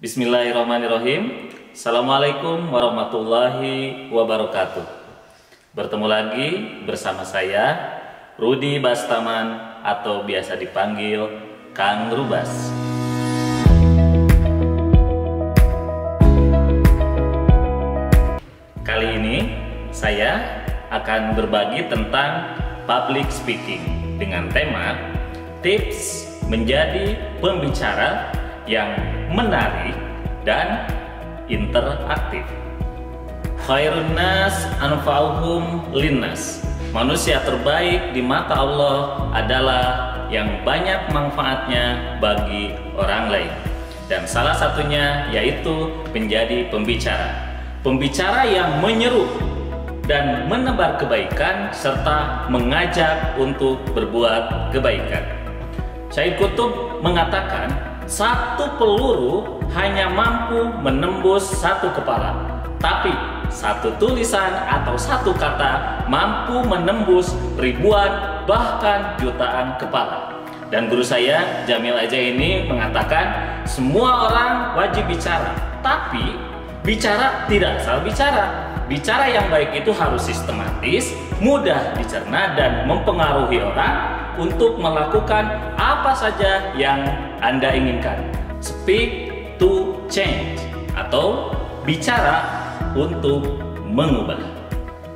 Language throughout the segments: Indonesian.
Bismillahirrahmanirrahim. Assalamualaikum warahmatullahi wabarakatuh. Bertemu lagi bersama saya Rudi Bastaman atau biasa dipanggil Kang Rubas. Kali ini saya akan berbagi tentang public speaking dengan tema tips menjadi pembicara yang menarik dan interaktif. Khairun nas anfa'uhum linnas. Manusia terbaik di mata Allah adalah yang banyak manfaatnya bagi orang lain. Dan salah satunya yaitu menjadi pembicara. Pembicara yang menyeru dan menebar kebaikan serta mengajak untuk berbuat kebaikan. Syed Qutb mengatakan, satu peluru hanya mampu menembus satu kepala, tapi satu tulisan atau satu kata mampu menembus ribuan bahkan jutaan kepala. Dan guru saya Jamil Aja ini mengatakan semua orang wajib bicara, tapi bicara tidak asal bicara. Bicara yang baik itu harus sistematis, mudah dicerna dan mempengaruhi orang untuk melakukan apa saja yang Anda inginkan. Speak to change atau bicara untuk mengubah.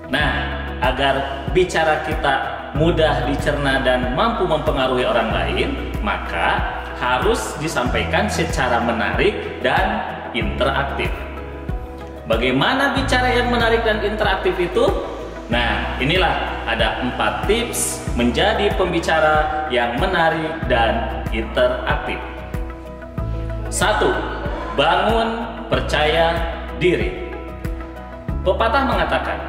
Nah, agar bicara kita mudah dicerna dan mampu mempengaruhi orang lain, maka harus disampaikan secara menarik dan interaktif. Bagaimana bicara yang menarik dan interaktif itu? Nah, inilah ada 4 tips menjadi pembicara yang menarik dan interaktif. 1. Bangun percaya diri. Pepatah mengatakan,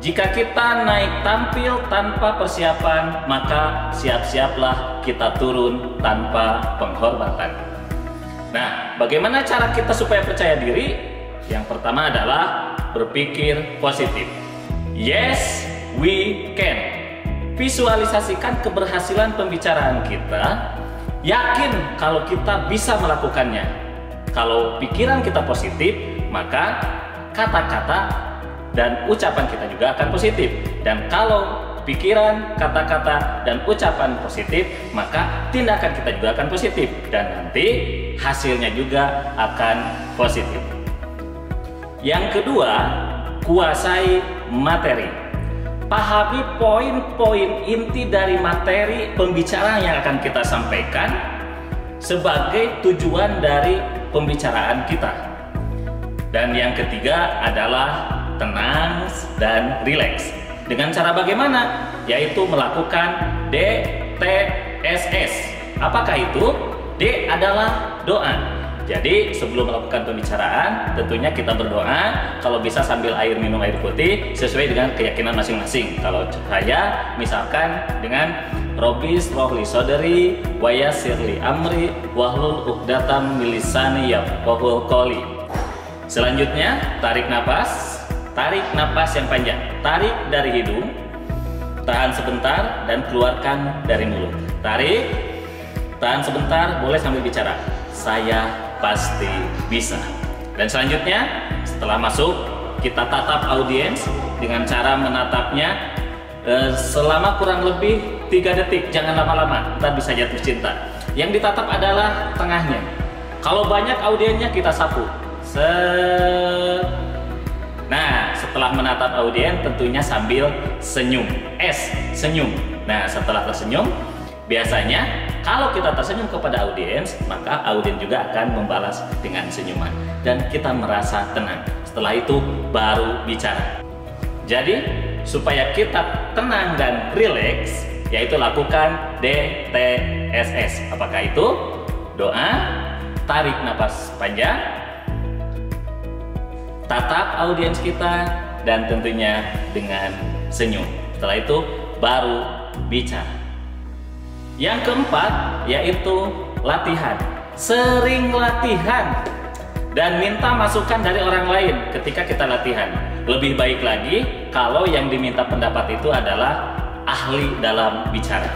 jika kita naik tampil tanpa persiapan, maka siap-siaplah kita turun tanpa penghormatan. Nah, bagaimana cara kita supaya percaya diri? Yang pertama adalah berpikir positif. Yes, we can. Visualisasikan keberhasilan pembicaraan kita. Yakin kalau kita bisa melakukannya. Kalau pikiran kita positif, maka kata-kata dan ucapan kita juga akan positif. Dan kalau pikiran, kata-kata, dan ucapan positif, maka tindakan kita juga akan positif. Dan nanti hasilnya juga akan positif. Yang kedua, kuasai materi. Pahami poin-poin inti dari materi pembicaraan yang akan kita sampaikan sebagai tujuan dari pembicaraan kita. Dan yang ketiga adalah tenang dan rileks. Dengan cara bagaimana? Yaitu melakukan DTSS. Apakah itu? D adalah doa. Jadi sebelum melakukan pembicaraan, tentunya kita berdoa, kalau bisa sambil minum air putih sesuai dengan keyakinan masing-masing. Kalau saya misalkan dengan Robis rohli soderi wayasirli amri wahlul uqdatam milisani yafqahul qoli. Selanjutnya, tarik napas yang panjang. Tarik dari hidung, tahan sebentar dan keluarkan dari mulut. Tarik, tahan sebentar, boleh sambil bicara. Saya pasti bisa. Dan selanjutnya, setelah masuk, kita tatap audiens dengan cara menatapnya selama kurang lebih 3 detik. Jangan lama-lama, ntar bisa jatuh cinta. Yang ditatap adalah tengahnya. Kalau banyak audiensnya, kita sapu. Nah, setelah menatap audiens, tentunya sambil senyum. Senyum. Nah, setelah tersenyum, biasanya kalau kita tersenyum kepada audiens, maka audiens juga akan membalas dengan senyuman dan kita merasa tenang. Setelah itu baru bicara. Jadi supaya kita tenang dan rileks, yaitu lakukan DTSS. Apakah itu? Doa, tarik napas panjang, tatap audiens kita, dan tentunya dengan senyum. Setelah itu baru bicara. Yang keempat yaitu latihan. Sering latihan dan minta masukan dari orang lain ketika kita latihan. Lebih baik lagi kalau yang diminta pendapat itu adalah ahli dalam bicara.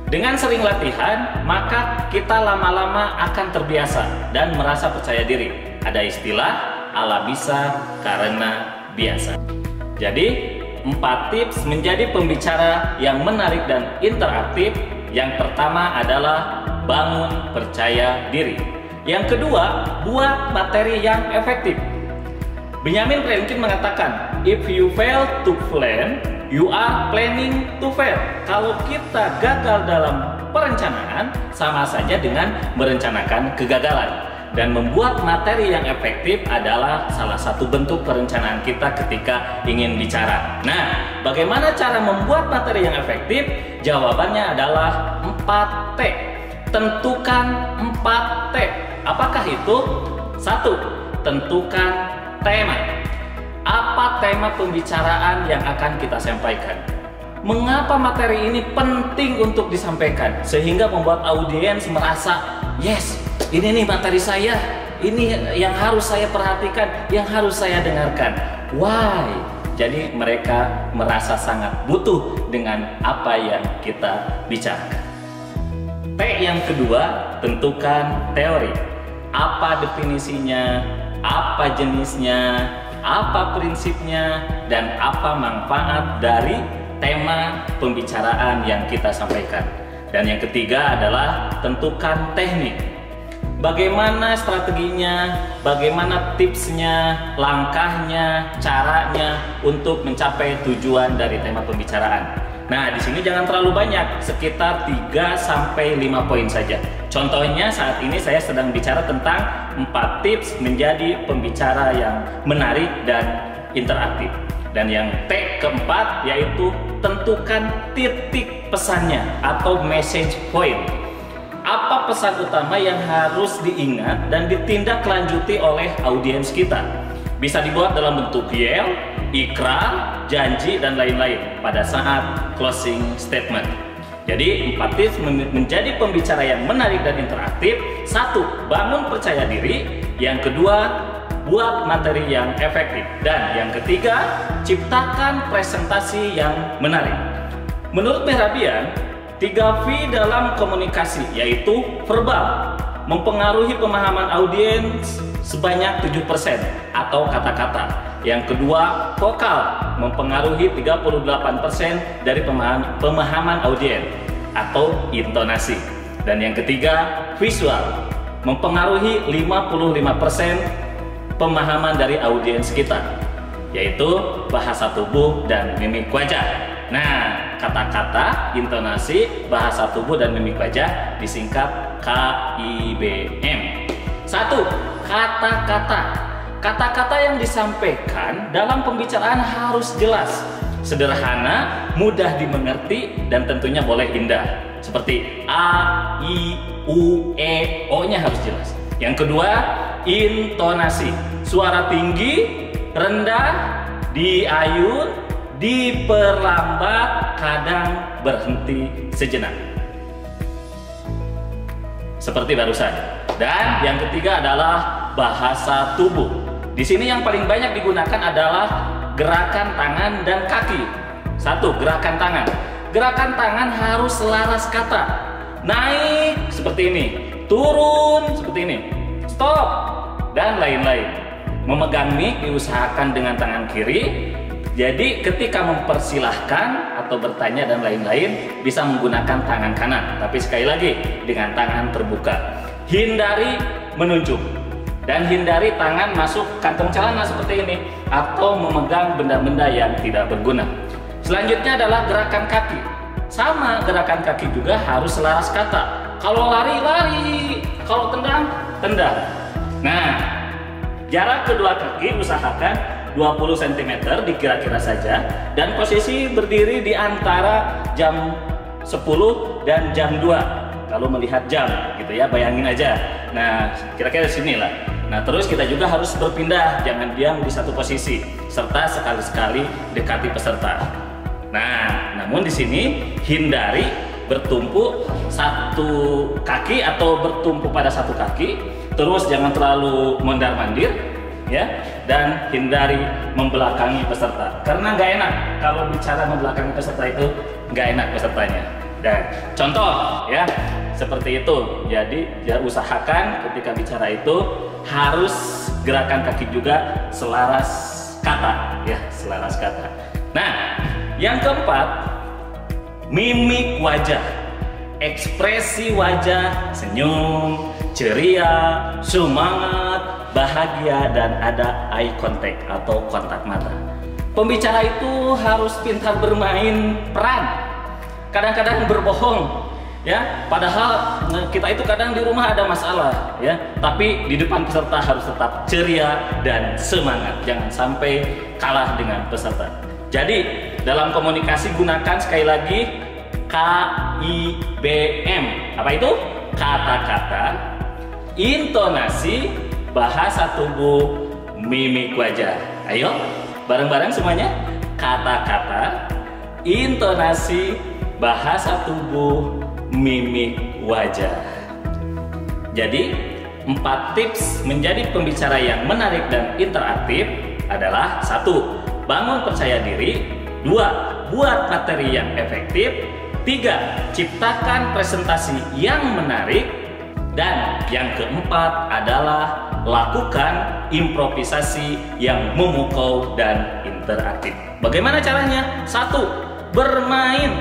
Dengan sering latihan, maka kita lama-lama akan terbiasa dan merasa percaya diri. Ada istilah, ala bisa karena biasa. Jadi, 4 tips menjadi pembicara yang menarik dan interaktif. Yang pertama adalah bangun percaya diri. Yang kedua, buat materi yang efektif. Benjamin Franklin mengatakan, if you fail to plan, you are planning to fail. Kalau kita gagal dalam perencanaan, sama saja dengan merencanakan kegagalan. Dan membuat materi yang efektif adalah salah satu bentuk perencanaan kita ketika ingin bicara. Nah, bagaimana cara membuat materi yang efektif? Jawabannya adalah 4T. Tentukan 4T. Apakah itu? 1. Tentukan tema. Apa tema pembicaraan yang akan kita sampaikan? Mengapa materi ini penting untuk disampaikan? Sehingga membuat audiens merasa, yes, ini nih materi saya, ini yang harus saya perhatikan, yang harus saya dengarkan. Why? Jadi mereka merasa sangat butuh dengan apa yang kita bicarakan. T yang kedua, tentukan teori. Apa definisinya? Apa jenisnya? Apa prinsipnya, dan apa manfaat dari tema pembicaraan yang kita sampaikan. Dan yang ketiga adalah tentukan teknik. Bagaimana strateginya, bagaimana tipsnya, langkahnya, caranya untuk mencapai tujuan dari tema pembicaraan. Nah, di sini jangan terlalu banyak, sekitar 3-5 poin saja. Contohnya saat ini saya sedang bicara tentang 4 tips menjadi pembicara yang menarik dan interaktif. Dan yang T keempat yaitu tentukan titik pesannya atau message point. Apa pesan utama yang harus diingat dan ditindaklanjuti oleh audiens kita? Bisa dibuat dalam bentuk yel, ikrar, janji, dan lain-lain pada saat closing statement. Jadi 4 tips menjadi pembicara yang menarik dan interaktif. 1. Bangun percaya diri. Yang kedua, buat materi yang efektif. Dan yang ketiga, ciptakan presentasi yang menarik. Menurut Mehrabian, 3V dalam komunikasi yaitu verbal mempengaruhi pemahaman audiens sebanyak 7% atau kata-kata. Yang kedua, vokal mempengaruhi 38% dari pemahaman audiens atau intonasi. Dan yang ketiga, visual mempengaruhi 55% pemahaman dari audiens kita, yaitu bahasa tubuh dan mimik wajah. Nah, kata-kata, intonasi, bahasa tubuh dan mimik wajah disingkat KIBM. 1. Kata-kata. Kata-kata yang disampaikan dalam pembicaraan harus jelas, sederhana, mudah dimengerti, dan tentunya boleh indah. Seperti A, I, U, E, O-nya harus jelas. Yang kedua, intonasi. Suara tinggi, rendah, diayun, diperlambat, kadang berhenti sejenak. Seperti barusan. Dan yang ketiga adalah bahasa tubuh. Di sini yang paling banyak digunakan adalah gerakan tangan dan kaki. 1. Gerakan tangan. Gerakan tangan harus selaras kata. Naik seperti ini, turun seperti ini, stop, dan lain-lain. Memegang mic diusahakan dengan tangan kiri. Jadi ketika mempersilahkan atau bertanya dan lain-lain bisa menggunakan tangan kanan. Tapi sekali lagi dengan tangan terbuka. Hindari menunjuk. Dan hindari tangan masuk kantong celana seperti ini atau memegang benda-benda yang tidak berguna. Selanjutnya adalah gerakan kaki. Sama, gerakan kaki juga harus selaras kata. Kalau lari, lari. Kalau tendang, tendang. Nah, jarak kedua kaki usahakan 20 cm dikira-kira saja. Dan posisi berdiri di antara jam 10 dan jam 2. Kalau melihat jam gitu ya, bayangin aja. Nah, kira-kira sini lah. Nah, terus kita juga harus berpindah, jangan diam di satu posisi, serta sekali-sekali dekati peserta. Nah, namun di sini hindari bertumpu satu kaki atau bertumpu pada satu kaki, terus jangan terlalu mondar-mandir, ya, dan hindari membelakangi peserta. Karena nggak enak kalau bicara membelakangi peserta itu nggak enak pesertanya. Dan contoh ya seperti itu. Jadi ya usahakan ketika bicara itu harus gerakan kaki juga selaras kata ya, selaras kata. Nah, yang keempat, mimik wajah. Ekspresi wajah, senyum, ceria, semangat, bahagia, dan ada eye contact atau kontak mata. Pembicara itu harus pintar bermain peran, kadang-kadang berbohong ya, padahal kita itu kadang di rumah ada masalah ya, tapi di depan peserta harus tetap ceria dan semangat, jangan sampai kalah dengan peserta. Jadi dalam komunikasi gunakan sekali lagi KIBM. Apa itu? Kata-kata, intonasi, bahasa tubuh, mimik wajah. Ayo, bareng-bareng semuanya. Kata-kata, intonasi, bahasa tubuh, mimik wajah. Jadi, 4 tips menjadi pembicara yang menarik dan interaktif adalah: 1. Bangun percaya diri. 2. Buat materi yang efektif. 3. Ciptakan presentasi yang menarik. Dan yang keempat adalah lakukan improvisasi yang memukau dan interaktif. Bagaimana caranya? 1. Bermain,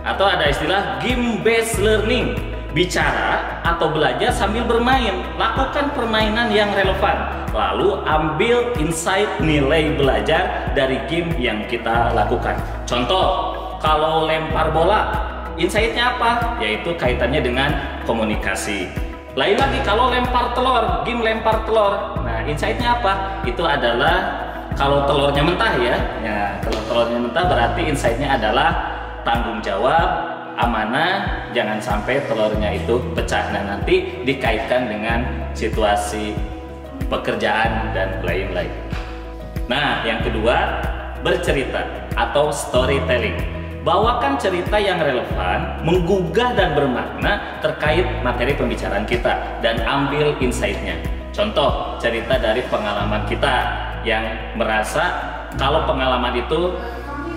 atau ada istilah game based learning. Bicara atau belajar sambil bermain. Lakukan permainan yang relevan, lalu ambil insight nilai belajar dari game yang kita lakukan. Contoh, kalau lempar bola, insight-nya apa? Yaitu kaitannya dengan komunikasi. Lain lagi kalau lempar telur, game lempar telur. Nah, insight-nya apa? Itu adalah kalau telurnya mentah ya. Ya, kalau telurnya mentah berarti insight-nya adalah tanggung jawab, amanah, jangan sampai telurnya itu pecah. Nah, nanti dikaitkan dengan situasi pekerjaan dan lain-lain. Nah, yang kedua, bercerita atau storytelling. Bawakan cerita yang relevan, menggugah dan bermakna terkait materi pembicaraan kita dan ambil insight-nya. Contoh, cerita dari pengalaman kita yang merasa kalau pengalaman itu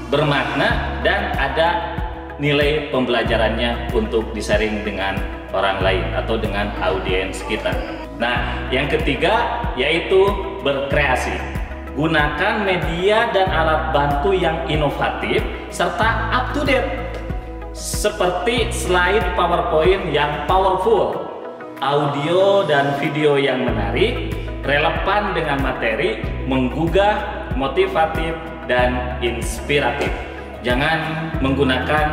bermakna dan ada nilai pembelajarannya untuk disaring dengan orang lain atau dengan audiens kita. Nah, yang ketiga yaitu berkreasi. Gunakan media dan alat bantu yang inovatif serta up to date, seperti slide PowerPoint yang powerful, audio dan video yang menarik, relevan dengan materi, menggugah, motivatif, dan inspiratif. Jangan menggunakan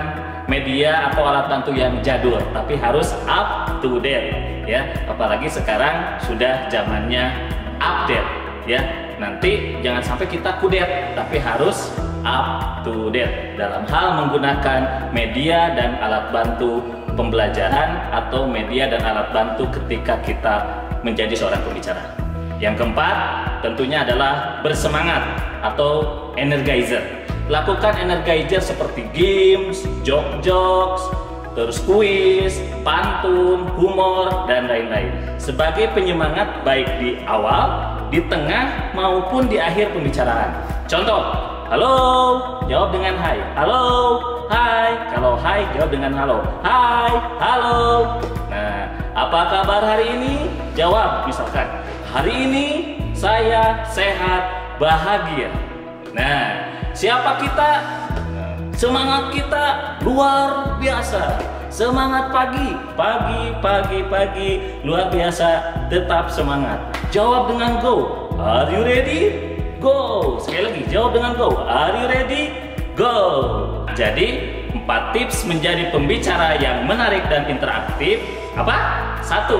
media atau alat bantu yang jadul, tapi harus up to date ya. Apalagi sekarang sudah zamannya update ya. Nanti jangan sampai kita kudet, tapi harus up to date dalam hal menggunakan media dan alat bantu pembelajaran atau media dan alat bantu ketika kita menjadi seorang pembicara. Yang keempat tentunya adalah bersemangat atau energizer. Lakukan energizer seperti games, jokes, terus kuis, pantun, humor, dan lain-lain sebagai penyemangat baik di awal, di tengah, maupun di akhir pembicaraan. Contoh, halo, jawab dengan hai. Halo, hai. Kalau hai, jawab dengan halo. Hai, halo. Nah, apa kabar hari ini? Jawab misalkan, hari ini saya sehat, bahagia. Nah, siapa kita? Semangat kita luar biasa. Semangat pagi, luar biasa, tetap semangat. Jawab dengan go. Are you ready? Go. Sekali lagi, jawab dengan go. Are you ready? Go. Jadi, 4 tips menjadi pembicara yang menarik dan interaktif. Apa? 1.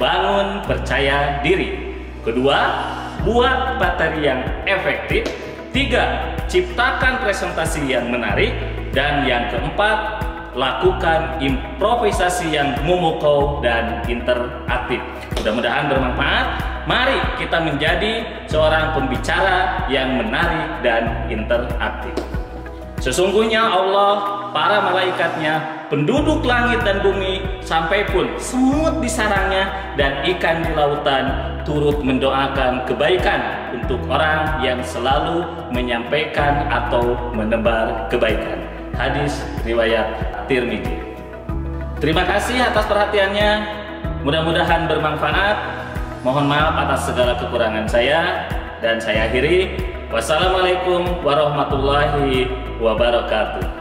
Bangun percaya diri. 2. Buat materi yang efektif. 3. Ciptakan presentasi yang menarik. Dan yang keempat, lakukan improvisasi yang memukau dan interaktif. Mudah-mudahan bermanfaat. Mari kita menjadi seorang pembicara yang menarik dan interaktif. Sesungguhnya Allah, para malaikatnya, penduduk langit dan bumi, sampai pun semut di sarangnya dan ikan di lautan turut mendoakan kebaikan untuk orang yang selalu menyampaikan atau menebar kebaikan. Hadis riwayat At-Tirmidzi. Terima kasih atas perhatiannya. Mudah-mudahan bermanfaat. Mohon maaf atas segala kekurangan saya, dan saya akhiri. Wassalamualaikum warahmatullahi wabarakatuh.